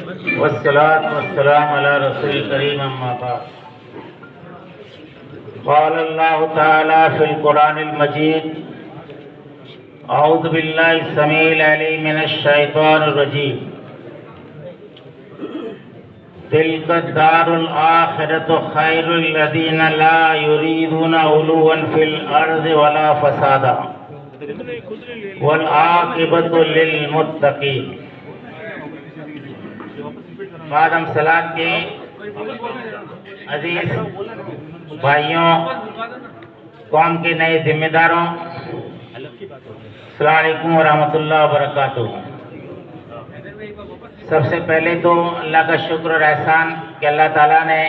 والصلاة والسلام على رسول الكريم أما بعد. قال الله تعالى في القرآن المجيد: أعوذ بالله السميع العليم من الشيطان الرجيم. تلك الدار الآخرة خير الذين لا يريدون علوا في الأرض ولا فسادا والعاقبة للمتقين. بعد ہم صلاۃ کے عزیز بھائیوں، قوم کے نئے ذمہ داروں، السلام علیکم ورحمۃ اللہ وبرکاتہ. سب سے پہلے تو اللہ کا شکر اور احسان کہ اللہ تعالیٰ نے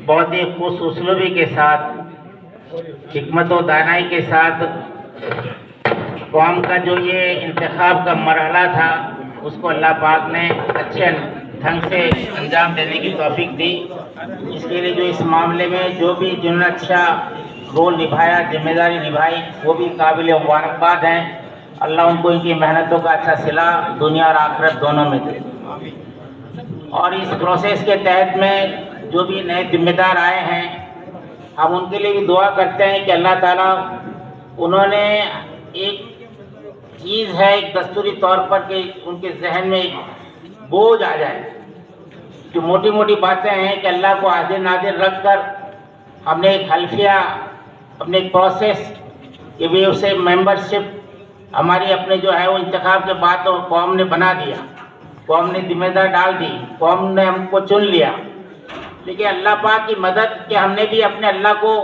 بہت ہی خوش اسلوبی کے ساتھ، حکمت و دانائی کے ساتھ قوم کا جو یہ انتخاب کا مرحلہ تھا اس کو اللہ پاک نے اچھے ڈھنگ سے انجام دینے کی توفیق دی. اس کے لیے جو اس معاملے میں جنہوں نے اچھا رول نبھایا، ذمہ داری نبھائی، وہ بھی قابل مبارکباد ہیں. اللہ ان کو ان کی محنتوں کا اچھا صلہ دنیا اور آخرت دونوں میں دے. اور اس پروسیس کے تحت میں جو بھی نئے ذمہ دار آئے ہیں، ہم ان کے لیے بھی دعا کرتے ہیں کہ اللہ تعالیٰ، انہوں نے ایک چیز ہے ایک دستوری طور پر کہ ان کے ذہن میں ایک بوجھ آ جائے، جو موٹی موٹی باتیں ہیں کہ اللہ کو حاضر ناظر رکھ کر ہم نے ایک حلفیہ، اپنے ایک پروسیس کہ بھی اسے ممبرشپ ہماری اپنے جو ہے وہ انتخاب کے بعد تو قوم نے بنا دیا، قوم نے ذمہ دار ڈال دی، قوم نے ہم کو چن لیا. لیکن اللہ پاک کی مدد کہ ہم نے بھی اپنے اللہ کو،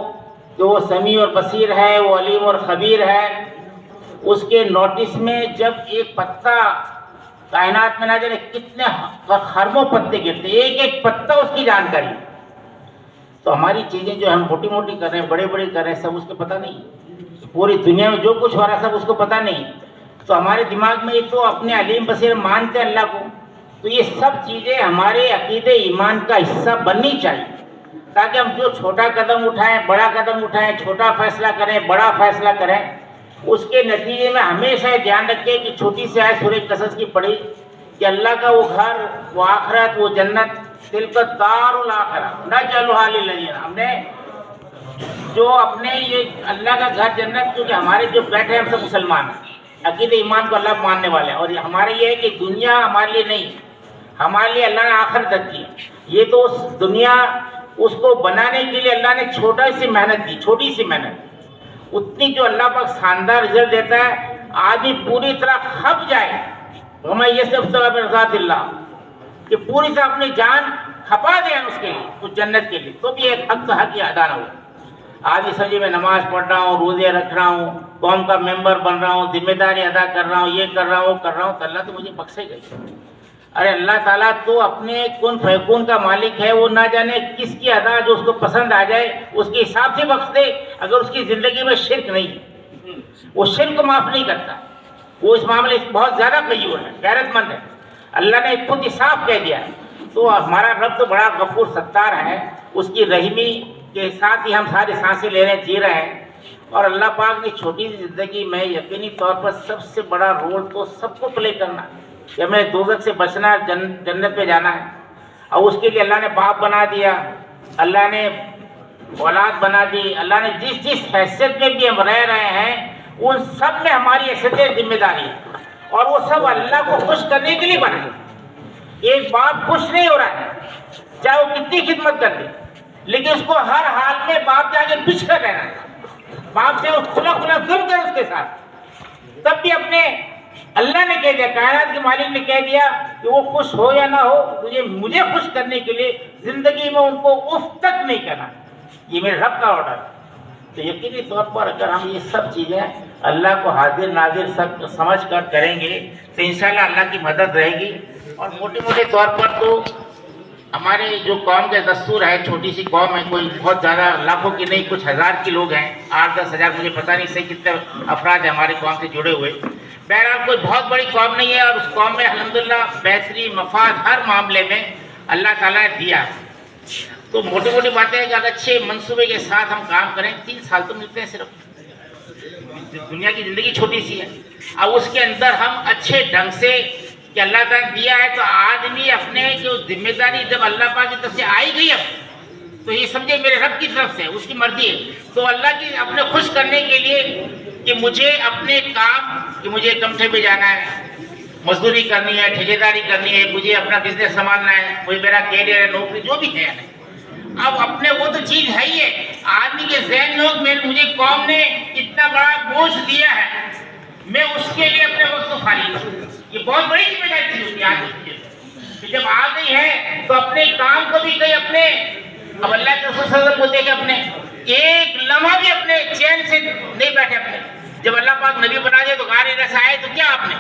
جو وہ سمیع اور بصیر ہے، وہ علیم اور خبیر ہے، اس کے نوٹس میں جب ایک پتا کائنات میں نہ جانے کتنے خربوں پتے گرتے، ایک ایک پتا اس کی جانکاری، تو ہماری چیزیں جو ہم موٹی موٹی کر رہے ہیں، بڑے بڑے کر رہے ہیں، سب اس کو پتہ نہیں. پوری دنیا میں جو کچھ ہو رہا ہے سب اس کو پتہ نہیں. تو ہمارے دماغ میں یہ تو اپنے علیم بصیر مانتے ہیں اللہ کو، تو یہ سب چیزیں ہمارے عقیدے ایمان کا حصہ بننی چاہیے، تاکہ ہم جو چھوٹا قدم اٹھائیں، بڑا قدم اٹھائیں، چھوٹا فیصلہ کریں، بڑا فیصلہ کریں، اس کے نتیجے میں ہمیشہ یہ دھیان رکھیں کہ چھوٹی سی آیت سورہ قصص کی پڑھی کہ اللہ کا وہ گھر، وہ آخرت، وہ جنت، تلک الدار الآخرہ نجعلھا للذین، ہم نے جو اپنے یہ اللہ کا گھر جنت، کیونکہ ہمارے جو بیٹھے ہیں ہم سب مسلمان ہیں، عقیدہ ایمان کو اللہ ماننے والے ہیں، اور ہمارے یہ ہے کہ دنیا ہمارے لیے نہیں، ہمارے لیے اللہ نے آخرت رکھی ہے. یہ تو اس دنیا، اس کو بنانے کے لیے اللہ نے چھوٹی سی محنت دی، چھوٹی سی محنت، اتنی جو اللہ پاک شاندار رزلٹ دیتا ہے، آدمی پوری طرح کھپ جائے، وَمَن يَسْتَبْشِرْ بِرَحْمَتِ اللَّهِ، کہ پوری طرح اپنی جان کھپا دیں اس کے لیے، اس جنت کے لیے، تو بھی ایک حق تو حق ہی ادا نہ ہو. آج اس سمجھے میں نماز پڑھ رہا ہوں، روزے رکھ رہا ہوں، قوم کا ممبر بن رہا ہوں، ذمہ داری ادا کر رہا ہوں، یہ کر رہا ہوں، وہ کر رہا ہوں، تو اللہ تو مجھے بخشے گا. ارے اللہ تعالیٰ تو اپنے کن فیکون کا مالک ہے، وہ نہ جانے کس کی ادا جو اس کو پسند آ جائے اس کے حساب سے بخش دے. اگر اس کی زندگی میں شرک نہیں، وہ شرک معاف نہیں کرتا، وہ اس معاملے بہت زیادہ قیور ہے، غیرت مند ہے. اللہ نے خود صاف کہہ دیا ہے. تو ہمارا رب تو بڑا غفور ستار ہے، اس کی رحمی کے ساتھ ہی ہم سارے سانسیں لے رہے ہیں، جی رہے ہیں. اور اللہ پاک نے چھوٹی سی زندگی میں یقینی طور پر سب سے بڑا رول تو سب کو پلے کرنا ہے کہ ہمیں دوزخ سے بچنا ہے، جنت پہ جانا ہے. اور اس کے لیے اللہ نے باپ بنا دیا، اللہ نے اولاد بنا دی، اللہ نے جس جس حیثیت میں بھی ہم رہ رہے ہیں ان سب میں ہماری حیثیت ذمہ داری ہے، اور وہ سب اللہ کو خوش کرنے کے لیے بنا ہے. ایک باپ خوش نہیں ہو رہا ہے چاہے وہ کتنی خدمت کر دے، لیکن اس کو ہر حال میں باپ کے آگے بچھ کر رہنا ہے، باپ سے کھلا کھلا ظلم کر اس کے ساتھ. تب بھی اپنے اللہ نے کہہ دیا، کائنات کے مالک نے کہہ دیا کہ وہ خوش ہو یا نہ ہو، مجھے خوش کرنے کے لیے زندگی میں ان کو اف تک نہیں کرنا. یہ میرے رب کا آرڈر ہے. تو یقینی طور پر اگر ہم یہ سب چیزیں اللہ کو حاضر ناظر سب سمجھ کر کریں گے تو انشاءاللہ اللہ کی مدد رہے گی. اور موٹے موٹے طور پر تو ہمارے جو قوم کا دستور ہے، چھوٹی سی قوم ہے، کوئی بہت زیادہ لاکھوں کی نہیں، کچھ ہزار کی لوگ ہیں، 8-10 ہزار، مجھے پتہ نہیں صحیح کتنے افراد ہیں ہماری قوم سے جڑے ہوئے. بہرحال کوئی بہت بڑی قوم نہیں ہے، اور اس قوم میں الحمدللہ بہترین مفاد ہر معاملے میں اللہ تعالیٰ نے دیا. تو موٹی موٹی باتیں ہیں کہ اگر اچھے منصوبے کے ساتھ ہم کام کریں، 3 سال تو ملتے ہیں صرف، دنیا کی زندگی چھوٹی سی ہے. اب اس کے اندر ہم اچھے ڈھنگ سے کہ اللہ تعالیٰ نے دیا ہے تو آدمی اپنے جو ذمہ داری جب اللہ پاک کی طرف سے آئی گئی اب تو یہ سمجھے میرے رب کی طرف سے اس کی مرضی ہے، تو اللہ کی اپنے خوش کرنے کے لیے کہ مجھے اپنے کام کہ مجھے کمٹھے پہ جانا ہے، مزدوری کرنی ہے، ٹھیکیداری کرنی ہے، مجھے اپنا بزنس سنبھالنا ہے، کوئی میرا کیریئر ہے، نوکری جو بھی ہے، اب اپنے وہ تو چیز ہے ہی ہے آدمی کے ذہن میں مجھے قوم نے اتنا بڑا بوجھ دیا ہے، میں اس کے لیے اپنے وقت کو خالی کروں، یہ بہت بڑی ذمہ داری چیز ہوتی ہے آدمی کے کہ جب آ گئی ہے تو اپنے کام کو بھی کہیں اپنے اب اللہ کے رسول صلی اللہ علیہ وسلم بولتے کہ اپنے ایک لمحہ بھی اپنے چین سے نہیں بیٹھے اپنے، جب اللہ پاک نبی بنا دیا تو غار حرا سے آئے تو کیا آپ نے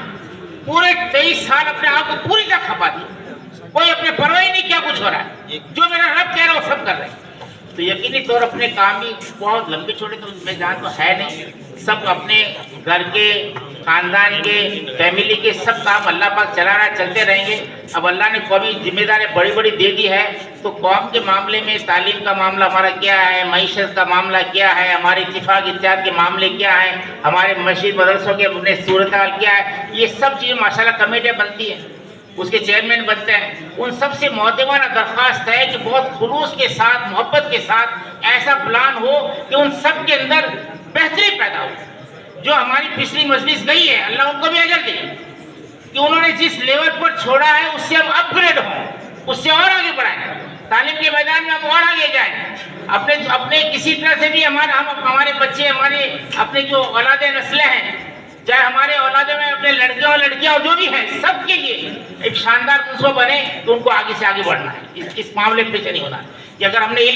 پورے 23 سال اپنے آپ کو پوری طرح کھپا دیا، کوئی اپنے پرواہ نہیں کیا کچھ ہو رہا ہے، جو میرا رب کہہ رہا ہے وہ سب کر رہے ہیں، تو یقینی طور اپنے کام بھی بہت لمبے چھوٹے تو میں جان تو ہے نہیں، سب اپنے گھر کے خاندان کے فیملی کے سب کام اللہ پاک چلا رہا ہے، چلتے رہیں گے۔ اب اللہ نے قومی ذمہ داری بڑی بڑی دے دی ہے تو قوم کے معاملے میں تعلیم کا معاملہ ہمارا کیا ہے، معیشت کا معاملہ کیا ہے، ہمارے اتفاق اتحاد کے معاملے کیا ہیں، ہمارے مسجد مدرسوں کے اپنے صورتحال کیا ہے، یہ سب چیزیں ماشاءاللہ کمیٹیاں بنتی ہیں، اس کے چیئرمین بنتے ہیں، ان سب سے مؤدبانہ درخواست ہے کہ بہت خلوص کے ساتھ محبت کے ساتھ ایسا پلان ہو کہ ان سب کے اندر بہتری پیدا ہو۔ جو ہماری پچھلی مجلس گئی ہے اللہ ان کو بھی اجر دے کہ انہوں نے جس لیول پر چھوڑا ہے اس سے ہم اپ گریڈ ہوں، اس سے اور آگے بڑھائیں، تعلیم کے میدان میں ہم اور آگے جائیں، اپنے کسی طرح سے بھی ہمارے بچے ہمارے اپنے جو اولاد نسلیں ہیں، چاہے ہمارے اولادوں میں اپنے لڑکے اور لڑکیاں جو بھی ہیں سب کے لیے ایک شاندار منصوبہ بنے تو ان کو آگے سے آگے بڑھنا ہے، اس معاملے پہ پیچھے نہیں ہونا کہ اگر ہم نے